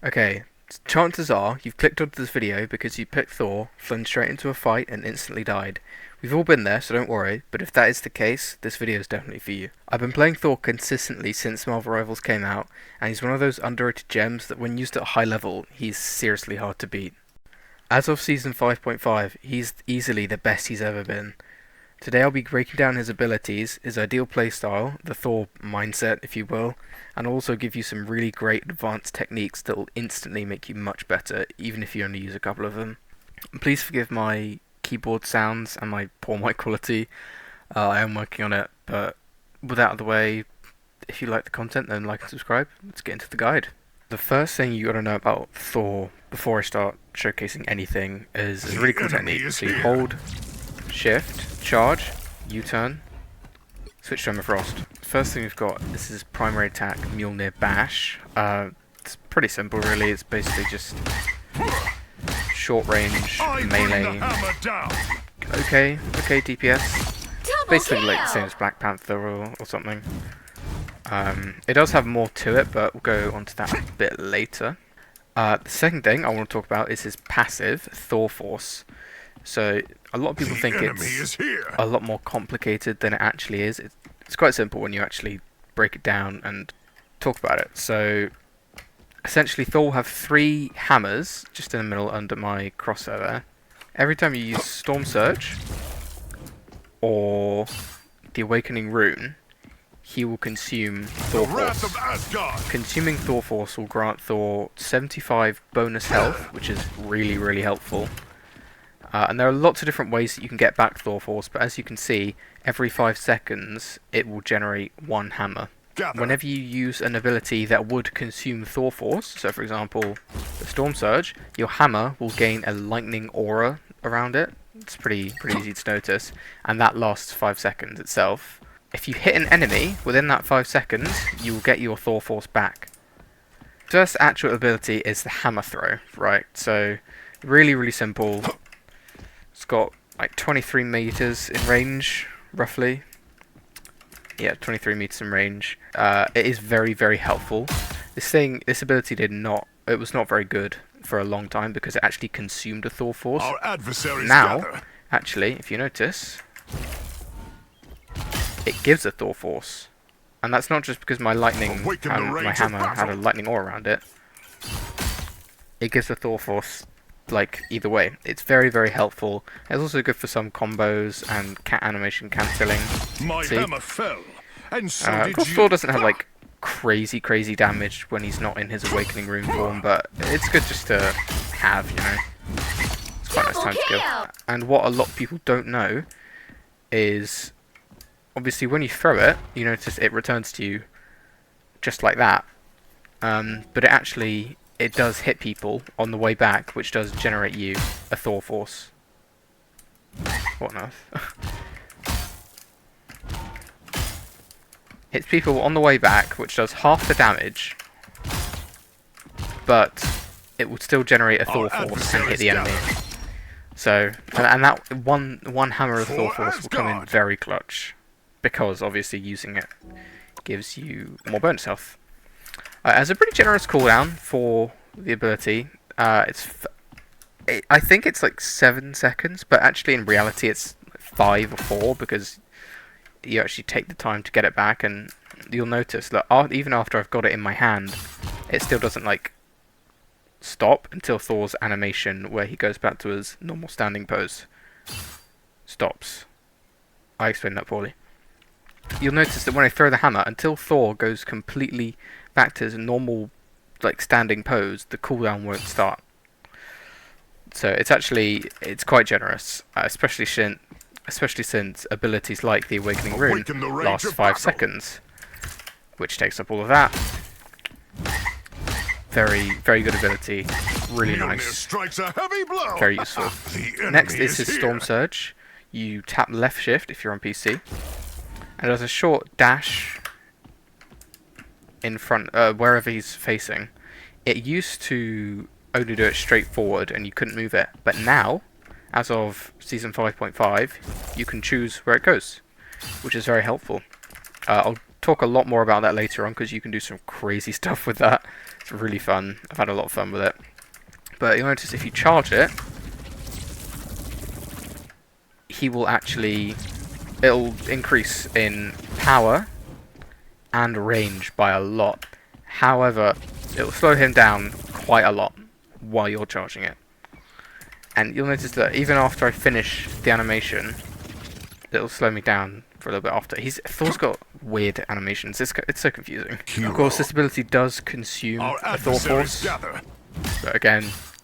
Okay, chances are you've clicked onto this video because you picked Thor, flown straight into a fight, and instantly died. We've all been there, so don't worry, but if that is the case, this video is definitely for you. I've been playing Thor consistently since Marvel Rivals came out, and he's one of those underrated gems that when used at a high level, he's seriously hard to beat. As of Season 5.5, he's easily the best he's ever been. Today I'll be breaking down his abilities, his ideal playstyle, the Thor mindset if you will, and also give you some really great advanced techniques that will instantly make you much better, even if you only use a couple of them. Please forgive my keyboard sounds and my poor mic quality. I am working on it, but with that out of the way, if you like the content then like and subscribe. Let's get into the guide. The first thing you gotta know about Thor before I start showcasing anything is a really cool technique. So you hold Shift, charge, U-turn, switch to Emma Frost. First thing we've got, this is primary attack, Mjolnir Bash. It's pretty simple really, it's basically just short range, melee. Okay, DPS. Basically like the same as Black Panther or something. It does have more to it, but we'll go onto that a bit later. The second thing I want to talk about is his passive, Thor Force. So a lot of people think it's a lot more complicated than it actually is. It's quite simple when you actually break it down and talk about it. So essentially Thor will have 3 hammers just in the middle under my crosshair there. Every time you use Storm Surge or the Awakening Rune, he will consume Thor Force. Consuming Thor Force will grant Thor 75 bonus health, which is really helpful. And there are lots of different ways that you can get back Thor Force, but as you can see, every 5 seconds it will generate 1 hammer. Whenever you use an ability that would consume Thor Force, so for example the Storm Surge, your hammer will gain a lightning aura around it. It's pretty easy to notice, and that lasts 5 seconds itself. If you hit an enemy within that 5 seconds, you will get your Thor Force back. First actual ability is the hammer throw, right? So really simple. It's got like 23 meters in range, roughly. Yeah, 23 meters in range. It is very helpful. This ability was not very good for a long time because it actually consumed a Thor Force. Our adversaries now, gather. actually, if you notice, it gives a Thor Force, and that's not just because my my hammer had a lightning aura around it. It gives a Thor Force. Like either way, it's very helpful. It's also good for some combos and cat animation cancelling. My hammer fell, and so of did course, you. Thor doesn't have like crazy damage when he's not in his Awakening Rune form, but it's good just to have, you know. It's quite a nice time to kill. And what a lot of people don't know is, obviously, when you throw it, you notice it returns to you just like that. But it does hit people on the way back, which does generate you a Thor Force. What on earth? Hits people on the way back, which does half the damage, but it will still generate a Thor Force and hit the enemy. So, and that one hammer of Thor Force will come in very clutch, because obviously using it gives you more bonus health. It has a pretty generous cooldown for the ability. I think it's like 7 seconds, but actually in reality it's 5 or 4 because you actually take the time to get it back, and you'll notice that even after I've got it in my hand, it still doesn't like stop until Thor's animation where he goes back to his normal standing pose stops. I explained that poorly. You'll notice that when I throw the hammer, until Thor goes completely back to his normal like standing pose, the cooldown won't start. So it's quite generous, especially since abilities like the Awakening Rune last 5 seconds, which takes up all of that. Very good ability, really nice, very useful. Next is his Storm Surge. You tap left shift if you're on PC, and there's a short dash in front, wherever he's facing. It used to only do it straight forward and you couldn't move it, but now, as of Season 5.5, you can choose where it goes, which is very helpful. I'll talk a lot more about that later on because you can do some crazy stuff with that. It's really fun. I've had a lot of fun with it. But you'll notice if you charge it, he will actually... It'll increase in power and range by a lot. However, it'll slow him down quite a lot while you're charging it. And you'll notice that even after I finish the animation, it'll slow me down for a little bit after. Thor's got weird animations. It's so confusing. Of course, this ability does consume a Thor force. But again,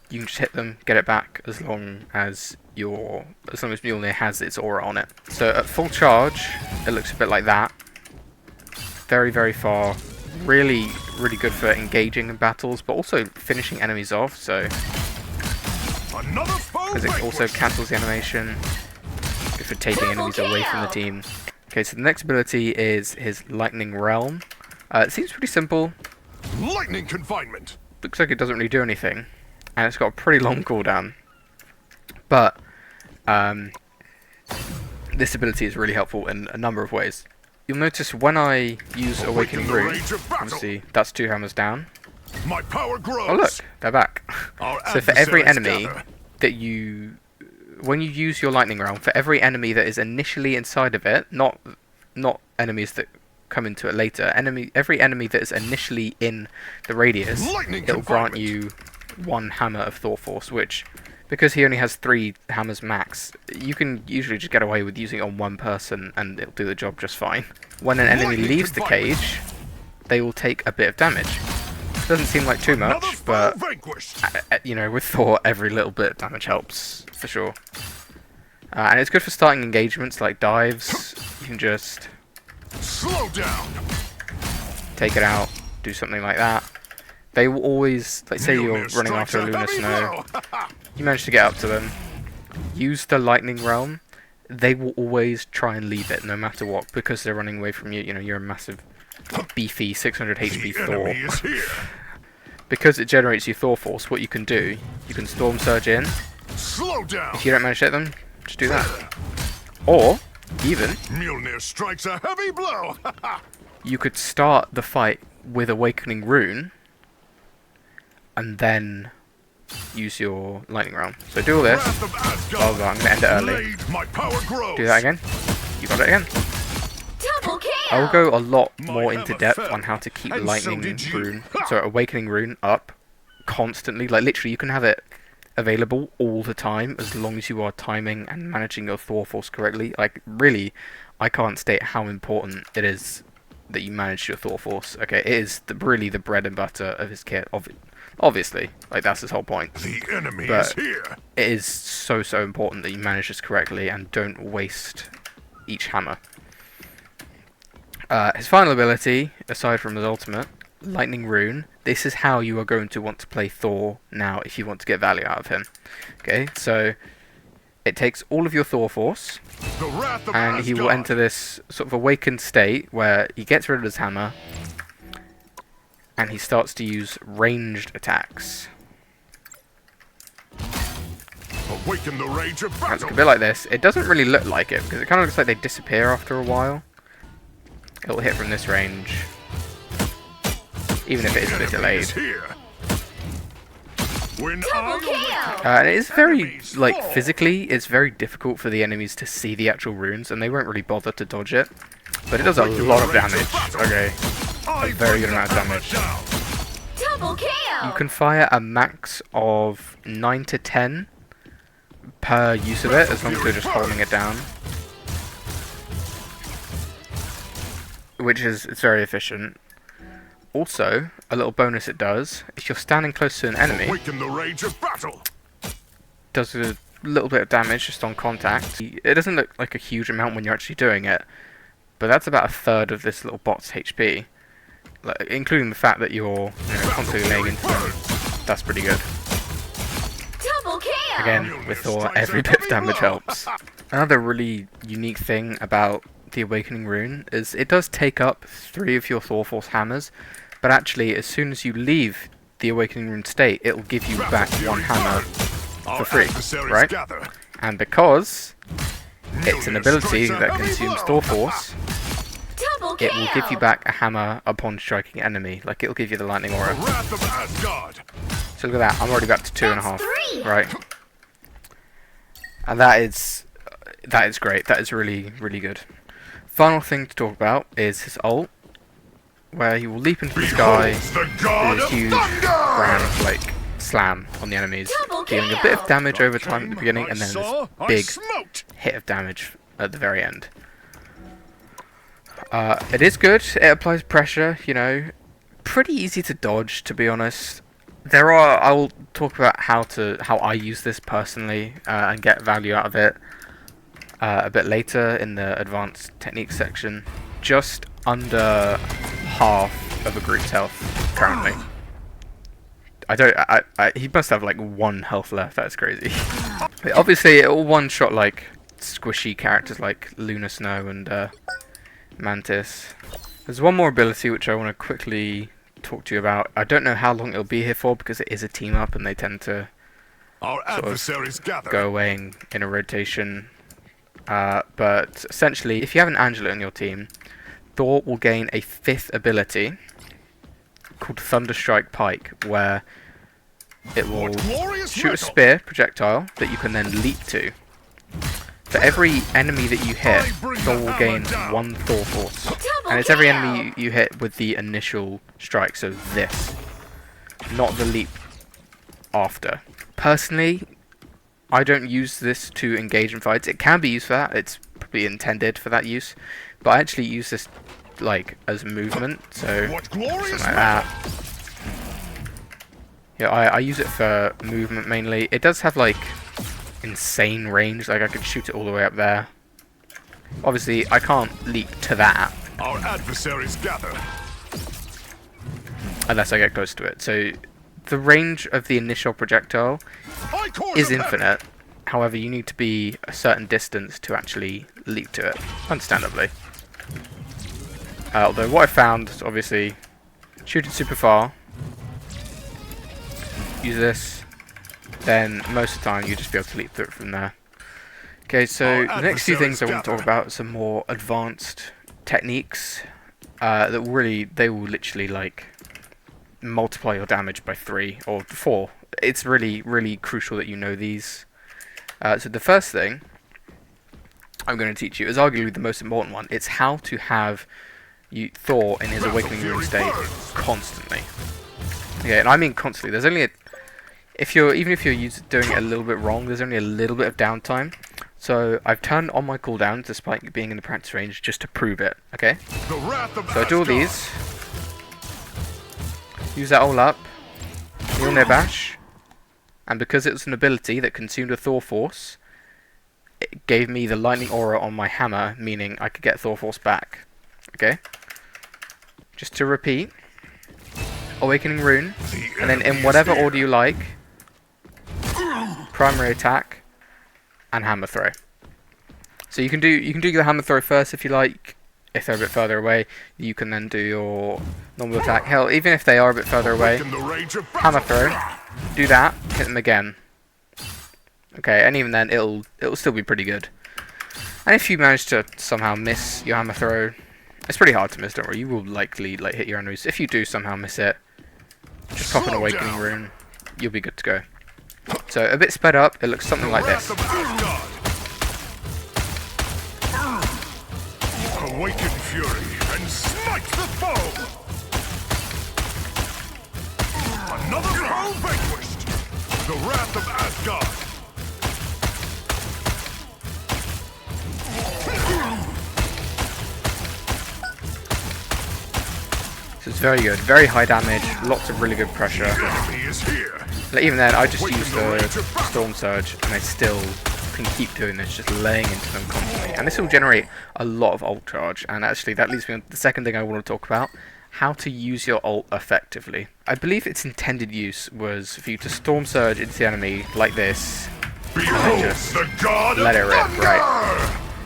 you can just hit them, get it back as long as Mjolnir has its aura on it. So at full charge, it looks a bit like that. Very, very far. Really, really good for engaging in battles, but also finishing enemies off. So because it also cancels the animation. Good for taking enemies away from the team. Okay, so the next ability is his Lightning Realm. It seems pretty simple. Lightning confinement. Looks like it doesn't really do anything, and it's got a pretty long cooldown. But this ability is really helpful in a number of ways. You'll notice when I use Awakening Rune, obviously that's 2 hammers down. My power grows. Oh look, they're back. So for every enemy that when you use your Lightning Realm, for every enemy that is initially inside of it, not enemies that come into it later, every enemy that is initially in the radius, it'll grant you 1 hammer of Thor Force, which, because he only has 3 hammers max, you can usually just get away with using it on 1 person and it'll do the job just fine. When an enemy leaves the cage, they will take a bit of damage. Doesn't seem like too much, but you know, with Thor, every little bit of damage helps for sure. And it's good for starting engagements like dives. You can just slow down, take it out, do something like that. They will always, like, say you're running after a Lunar Snow, you manage to get up to them, use the Lightning Realm. They will always try and leave it no matter what, because they're running away from you. You know, you're a massive, beefy 600 HP Thor. Because it generates you Thor Force, what you can do, you can Storm Surge in. Slow down. If you don't manage to hit them, just do that. Or, even, Mjolnir strikes a heavy blow. you could start the fight with Awakening Rune, and then use your Lightning Realm. So do all this. Oh, I'm going to end it early. Do that again. You got it again. I will go a lot more into depth on how to keep Awakening Rune up constantly. Like, literally, you can have it available all the time as long as you are timing and managing your Thor Force correctly. Like, really, I can't state how important it is that you manage your Thor Force. Okay, it is really the bread and butter of his kit. Obviously, like, that's his whole point. The enemy is here. It is so important that you manage this correctly and don't waste each hammer. His final ability, aside from his ultimate, Lightning Rune. This is how you are going to want to play Thor now if you want to get value out of him. Okay, so it takes all of your Thor Force, and he will enter this sort of awakened state where he gets rid of his hammer, and he starts to use ranged attacks. Awaken the rage of battle. It's a bit like this. It doesn't really look like it, because it kind of looks like they disappear after a while. It'll hit from this range, even if it is a bit delayed. And it is very, like, physically, it's very difficult for the enemies to see the actual runes, and they won't really bother to dodge it. But it does a lot of damage. Okay, a very good amount of damage. You can fire a max of 9 to 10 per use of it, as long as you're just holding it down. It's very efficient. Also, a little bonus it does, if you're standing close to an enemy, does a little bit of damage just on contact. It doesn't look like a huge amount when you're actually doing it, but that's about a third of this little bot's HP, including the fact that you're constantly laying into them. That's pretty good. Again, with Thor, every bit of damage helps. Another really unique thing about the Awakening Rune is it does take up 3 of your Thor Force hammers, but actually as soon as you leave the Awakening Rune state, it will give you back 1 hammer for free, right? And because it's an ability that consumes Thor Force, it will give you back a hammer upon striking an enemy. Like, it'll give you the lightning aura. The wrath of Asgard. So look at that, I'm already back to 2.5. That's 3. Right. And that is great. That is really, really good. Final thing to talk about is his ult, where he will leap into the sky with a huge grand, like, slam on the enemies, dealing a bit of damage over time at the beginning, and then this big hit of damage at the very end. It is good. It applies pressure, you know. Pretty easy to dodge, to be honest. I will talk about how I use this personally and get value out of it a bit later in the advanced techniques section. Just under half of a group's health currently. He must have like 1 health left. That's crazy. But obviously, it will one-shot like squishy characters like Luna Snow and Mantis. There's one more ability which I want to quickly talk to you about. I don't know how long it'll be here for because it is a team up and they tend to Our adversaries gather. go away in a rotation. But essentially, if you have an Angela in your team, Thor will gain a 5th ability called Thunderstrike Pike, where it will shoot a spear projectile that you can then leap to. For every enemy that you hit, Thor will gain 1 Thor Force. And it's every enemy you hit with the initial strike, so this. Not the leap after. Personally, I don't use this to engage in fights. It can be used for that, it's probably intended for that use. But I actually use this like as movement, so something like that. Yeah, I use it for movement mainly. It does have like insane range, like I could shoot it all the way up there. Obviously, I can't leap to that. Our adversaries gather. Unless I get close to it. So the range of the initial projectile is infinite. However, you need to be a certain distance to actually leap to it, understandably. Although what I found is obviously shoot it super far, use this, then most of the time you just be able to leap through it from there. Okay, so the next few things I want to talk about are some more advanced techniques that they will literally like multiply your damage by 3 or 4. It's really, really crucial that you know these. So the first thing I'm going to teach you is arguably the most important one. It's how to have Thor in his awakening rune state constantly. Okay, and I mean constantly. There's only even if you're doing it a little bit wrong, there's only a little bit of downtime. So I've turned on my cooldown despite being in the practice range just to prove it. Okay. So I do all these. Use that all up. Mjolnir Bash. And because it was an ability that consumed a Thor Force, it gave me the lightning aura on my hammer, meaning I could get Thor Force back. Okay? Just to repeat. Awakening Rune. And then in whatever order you like. Primary attack. And hammer throw. So you can do the hammer throw first if you like. If they're a bit further away, you can then do your normal attack. Hell, even if they are a bit further away, hammer throw, do that, hit them again. Okay, and even then, it'll still be pretty good. And if you manage to somehow miss your hammer throw, it's pretty hard to miss, don't worry. You will likely like hit your enemies. If you do somehow miss it, just pop an awakening rune, you'll be good to go. So a bit sped up, it looks something like this. Awaken fury and smite the foe! Another foe vanquished! The wrath of Asgard! So it's very good, very high damage, lots of really good pressure. Enemy is here! Like, even then, I just use the Storm Surge and I still can keep doing this, just laying into them constantly. And this will generate a lot of ult charge, and actually that leads me on to the second thing I want to talk about, how to use your ult effectively. I believe its intended use was for you to Storm Surge into the enemy like this, and then just let it rip, right?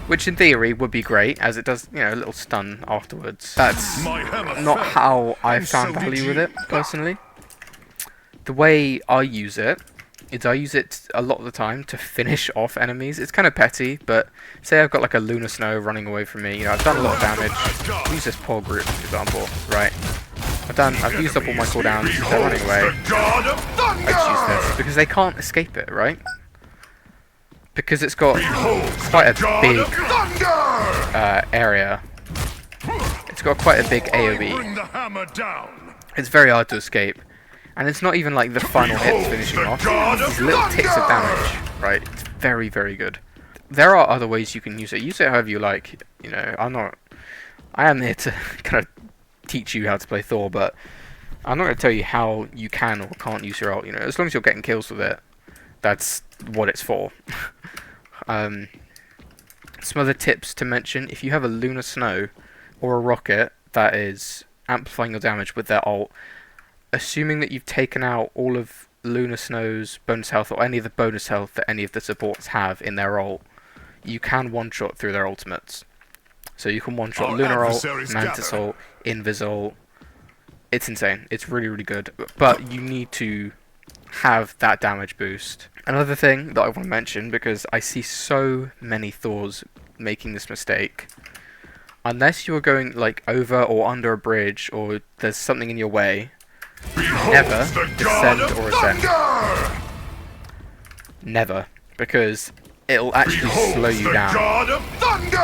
Which in theory would be great, as it does, you know, a little stun afterwards. That's not how I found value with it, personally. The way I use it is I use it a lot of the time to finish off enemies. It's kind of petty, but say I've got like a Lunar Snow running away from me. You know, I've done a lot of damage. Use this poor group, for example, right? I've used up all my cooldowns. They're running away. I just use this because they can't escape it, right? Because it's got quite a big area. It's got quite a big AoE. It's very hard to escape. And it's not even like the final hits finishing off. These little ticks of damage, right? It's very, very good. There are other ways you can use it. Use it however you like. You know, I am here to kind of teach you how to play Thor, but I'm not going to tell you how you can or can't use your ult. You know, as long as you're getting kills with it, that's what it's for. Some other tips to mention: if you have a Lunar Snow or a rocket that is amplifying your damage with their ult, assuming that you've taken out all of Lunar Snow's bonus health or any of the bonus health that any of the supports have in their ult, you can one-shot through their ultimates. So you can one-shot Lunar ult, Mantis ult, Invis ult. It's insane. It's really, really good. But you need to have that damage boost. Another thing that I want to mention, because I see so many Thors making this mistake, unless you're going like over or under a bridge or there's something in your way, never descend or ascend. Never. Because it'll actually slow you down.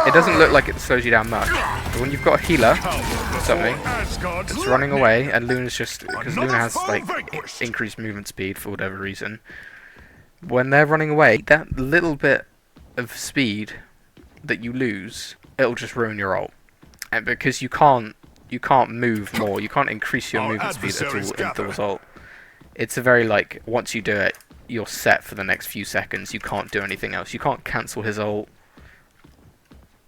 It doesn't look like it slows you down much. But when you've got a healer or something that's running away, and Luna's just... because Luna has like increased movement speed for whatever reason. When they're running away, that little bit of speed that you lose, it'll just ruin your ult. And because you can't move more, you can't increase your movement speed at all in Thor's ult. It's a very like, once you do it, you're set for the next few seconds. You can't do anything else. You can't cancel his ult.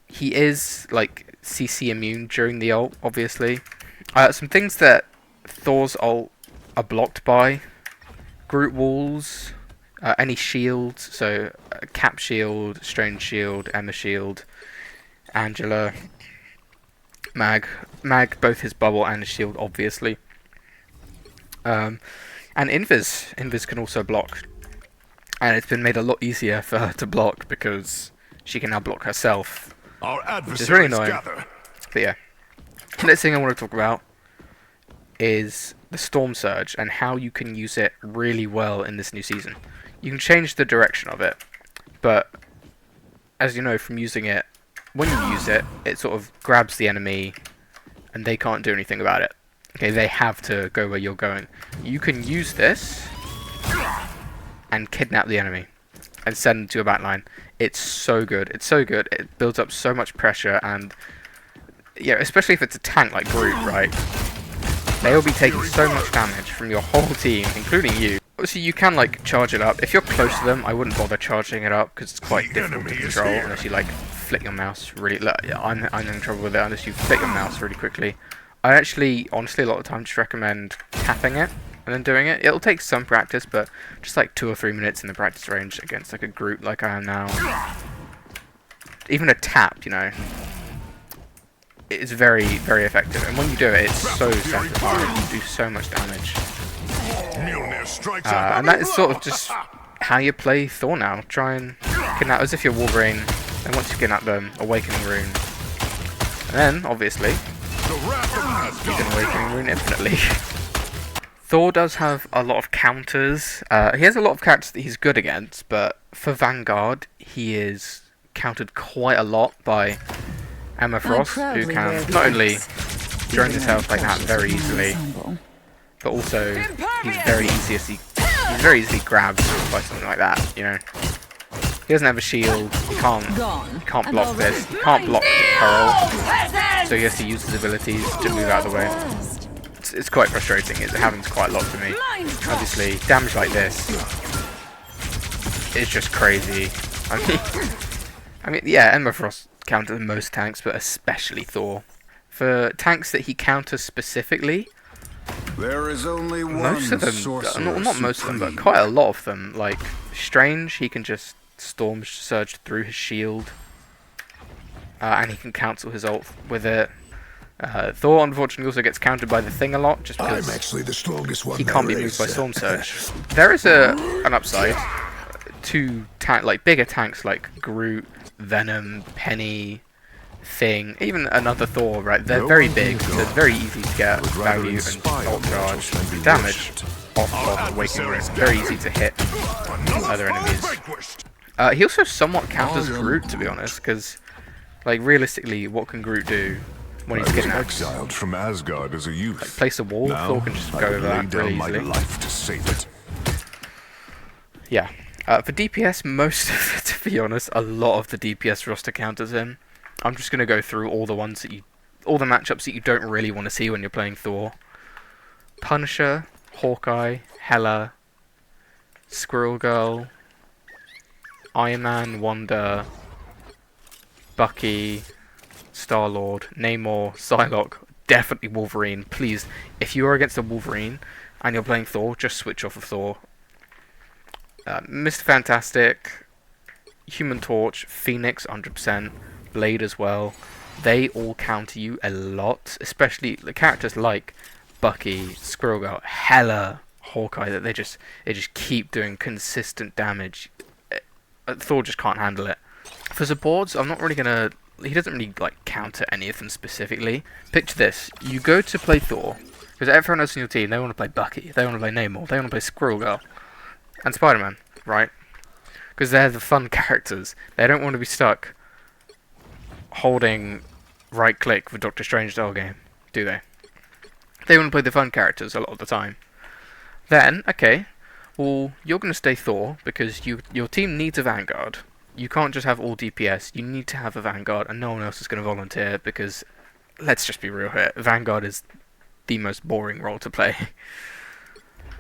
He is like CC immune during the ult, obviously. Some things that Thor's ult are blocked by: group walls, any shields, so Cap shield, Strange shield, Emma shield, Angela, Mag, both his bubble and his shield, obviously. And Invis can also block. And it's been made a lot easier for her to block because she can now block herself. Which is really annoying. But yeah. The next thing I want to talk about is the Storm Surge and how you can use it really well in this new season. You can change the direction of it, but as you know from using it, when you use it, it sort of grabs the enemy and they can't do anything about it. Okay, they have to go where you're going. You can use this and kidnap the enemy and send them to a backline. It's so good. It's so good. It builds up so much pressure, and yeah, especially if it's a tank like Groot, right? They'll be taking so much damage from your whole team, including you. Obviously, you can like charge it up. If you're close to them, I wouldn't bother charging it up because it's quite difficult to control unless you like flick your mouse really. Look, yeah, I'm in trouble with it unless you flick your mouse really quickly. I actually, honestly, a lot of the time just recommend tapping it and then doing it. It'll take some practice, but just like 2 or 3 minutes in the practice range against like a group like I am now. Even a tap, you know, it's very, very effective. And when you do it, it's so satisfying. You do so much damage. And that is sort of just how you play Thor now. Try and kidnap as if you're Wolverine, and once you kidnap them, Awakening Rune. And then, obviously, you can Awakening Rune infinitely. Thor does have a lot of counters. He has a lot of characters that he's good against, but for Vanguard, he is countered quite a lot by Emma Frost, who can not only drain his health like that very easily, but also he's very easily grabbed by something like that, you know. He doesn't have a shield, he can't block this, he can't block Pearl, so he has to use his abilities to move out of the way. It's quite frustrating, it happens quite a lot to me. Obviously, damage like this is just crazy. I mean, yeah, Emma Frost counters most tanks, but especially Thor. For tanks that he counters specifically, there is only one most of them, not most of them, but quite a lot of them, like Strange, he can just Storm Surge through his shield, and he can cancel his ult with it. Thor unfortunately also gets countered by the Thing a lot, just I'm because actually the strongest one he can't be there moved by is. Storm Surge. There is an upside to bigger tanks like Groot, Venom, Penny, Thing, even another Thor, right? They're very big, so it's very easy to get value and ult charge damage off Awakening Ring. Very easy to hit other enemies. He also somewhat counters Groot, to be honest, because, like, realistically, what can Groot do when he's kidnapped? Exiled from Asgard as a youth. Like, place a wall, Now, Thor can just I go would over lay that down really my easily. life to save it. Yeah. For DPS, most of it, to be honest, a lot of the DPS roster counters him. I'm just going to go through all the ones that all the matchups that you don't really want to see when you're playing Thor. Punisher, Hawkeye, Hela, Squirrel Girl, Iron Man, Wanda, Bucky, Star-Lord, Namor, Psylocke, definitely Wolverine. Please, if you are against a Wolverine and you're playing Thor, just switch off of Thor. Mr. Fantastic, Human Torch, Phoenix, 100%, Blade as well. They all counter you a lot, especially the characters like Bucky, Squirrel Girl, Hela, Hawkeye. That they just keep doing consistent damage. Thor just can't handle it. For supports, I'm not really gonna. He doesn't really like counter any of them specifically. Picture this: you go to play Thor because everyone else in your team they want to play Bucky, they want to play Namor, they want to play Squirrel Girl, and Spider-Man, right? Because they're the fun characters. They don't want to be stuck holding right click for Doctor Strange style game, do they? They want to play the fun characters a lot of the time. Then, okay, well, you're going to stay Thor because your team needs a vanguard. You can't just have all DPS. You need to have a vanguard, and no one else is going to volunteer because, let's just be real here, vanguard is the most boring role to play,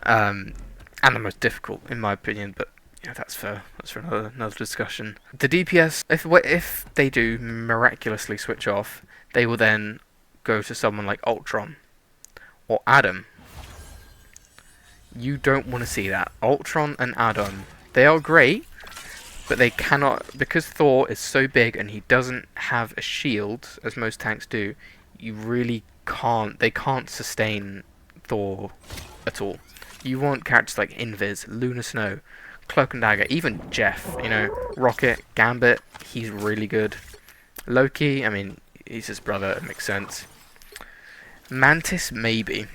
and the most difficult in my opinion. But yeah, that's for another discussion. The DPS, if they do miraculously switch off, they will then go to someone like Ultron or Adam. You don't want to see that. Ultron and Adam, they are great, but they cannot, because Thor is so big and he doesn't have a shield as most tanks do. You really can't. They can't sustain Thor at all. You want characters like Invis, Luna Snow, Cloak and Dagger, even Jeff, Rocket, Gambit, he's really good. Loki, I mean, he's his brother, it makes sense. Mantis, maybe.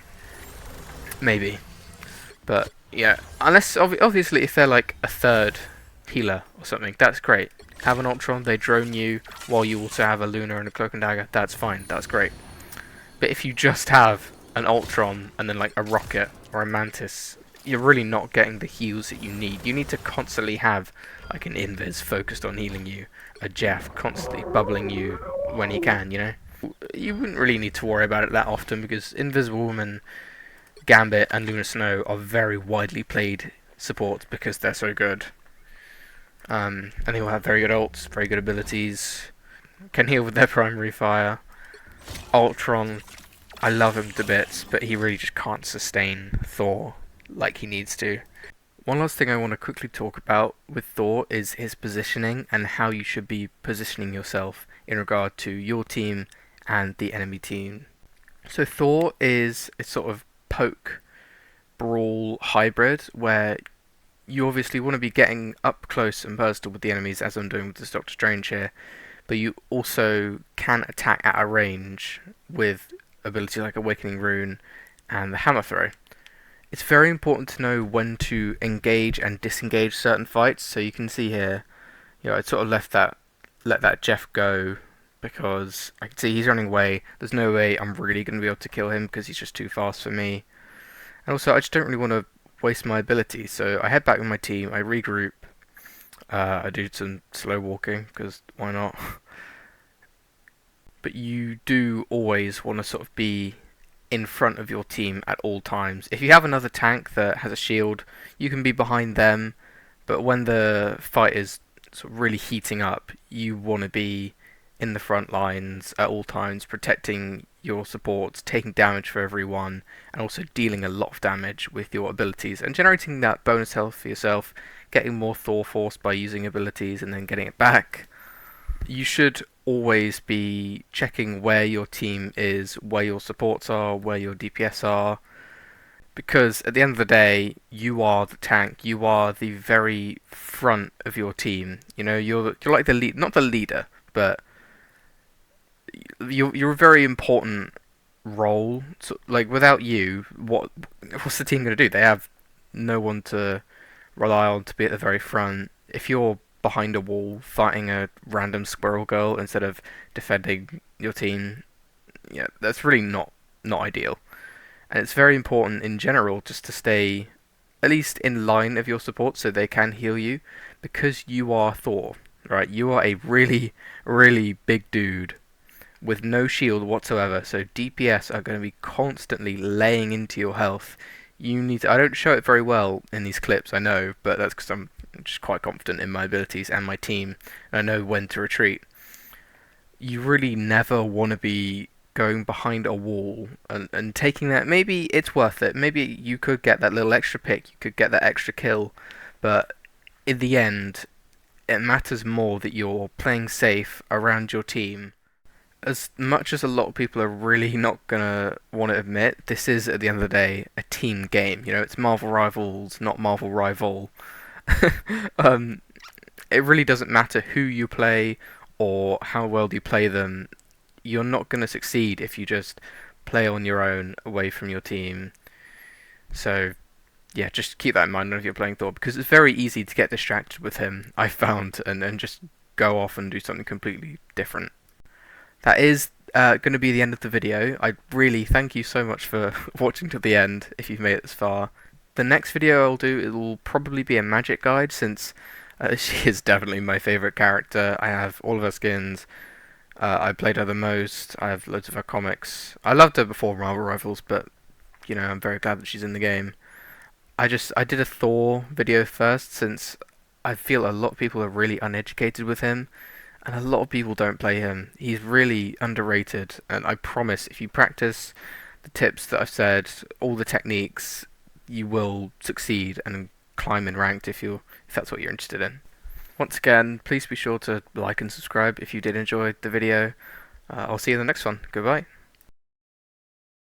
But, yeah, unless, obviously, if they're like a third healer or something, that's great. Have an Ultron, they drone you, while you also have a Luna and a Cloak and Dagger, that's fine, that's great. But if you just have an Ultron and then like a Rocket or a Mantis, you're really not getting the heals that you need. You need to constantly have like an Invis focused on healing you, a Jeff constantly bubbling you when he can, You wouldn't really need to worry about it that often because Invisible Woman, Gambit and Luna Snow are very widely played supports because they're so good. And they will have very good ults, very good abilities, can heal with their primary fire. Ultron, I love him to bits, but he really just can't sustain Thor like he needs to. One last thing I want to quickly talk about with Thor is his positioning and how you should be positioning yourself in regard to your team and the enemy team. So Thor is a sort of poke brawl hybrid where you obviously want to be getting up close and personal with the enemies, as I'm doing with this Doctor Strange here, but you also can attack at a range with abilities like Awakening Rune and the Hammer Throw. It's very important to know when to engage and disengage certain fights. So you can see here, I sort of let that Jeff go because I can see he's running away. There's no way I'm really going to be able to kill him because he's just too fast for me. And also, I just don't really want to waste my ability. So I head back with my team, I regroup, I do some slow walking because why not? But you do always want to sort of be in front of your team at all times. If you have another tank that has a shield, you can be behind them, but when the fight is sort of really heating up, you want to be in the front lines at all times, protecting your supports, taking damage for everyone, and also dealing a lot of damage with your abilities, and generating that bonus health for yourself, getting more Thor Force by using abilities, and then getting it back. You should always be checking where your team is, where your supports are, where your DPS are, because at the end of the day, you are the tank. You are the very front of your team. You know, you're like the lead, not the leader, but you're a very important role. So, like without you, what's the team going to do? They have no one to rely on to be at the very front. If you're behind a wall fighting a random squirrel girl instead of defending your team, yeah, that's really not ideal. And it's very important in general just to stay at least in line of your support so they can heal you, because you are Thor, right? You are a really, really big dude with no shield whatsoever, so DPS are going to be constantly laying into your health. You need to, I don't show it very well in these clips, I know, but that's because I'm just quite confident in my abilities and my team, and I know when to retreat. You really never want to be going behind a wall and taking that. Maybe it's worth it. Maybe you could get that little extra pick, you could get that extra kill, but in the end, it matters more that you're playing safe around your team. As much as a lot of people are really not gonna want to admit, this is at the end of the day a team game. You know, it's Marvel Rivals, not Marvel Rival. um, it really doesn't matter who you play or how well you play them. You're not gonna succeed if you just play on your own away from your team. So yeah, just keep that in mind if you're playing Thor, because it's very easy to get distracted with him, I found, and just go off and do something completely different. That is going to be the end of the video. I really thank you so much for watching to the end, if you've made it this far. The next video I'll do, it will probably be a Magik guide, since she is definitely my favourite character. I have all of her skins. I played her the most. I have loads of her comics. I loved her before Marvel Rivals, but you know, I'm very glad that she's in the game. I did a Thor video first, since I feel a lot of people are really uneducated with him, and a lot of people don't play him. He's really underrated, and I promise if you practice the tips that I've said, all the techniques, you will succeed and climb in ranked if that's what you're interested in. Once again, please be sure to like and subscribe if you did enjoy the video. I'll see you in the next one. Goodbye.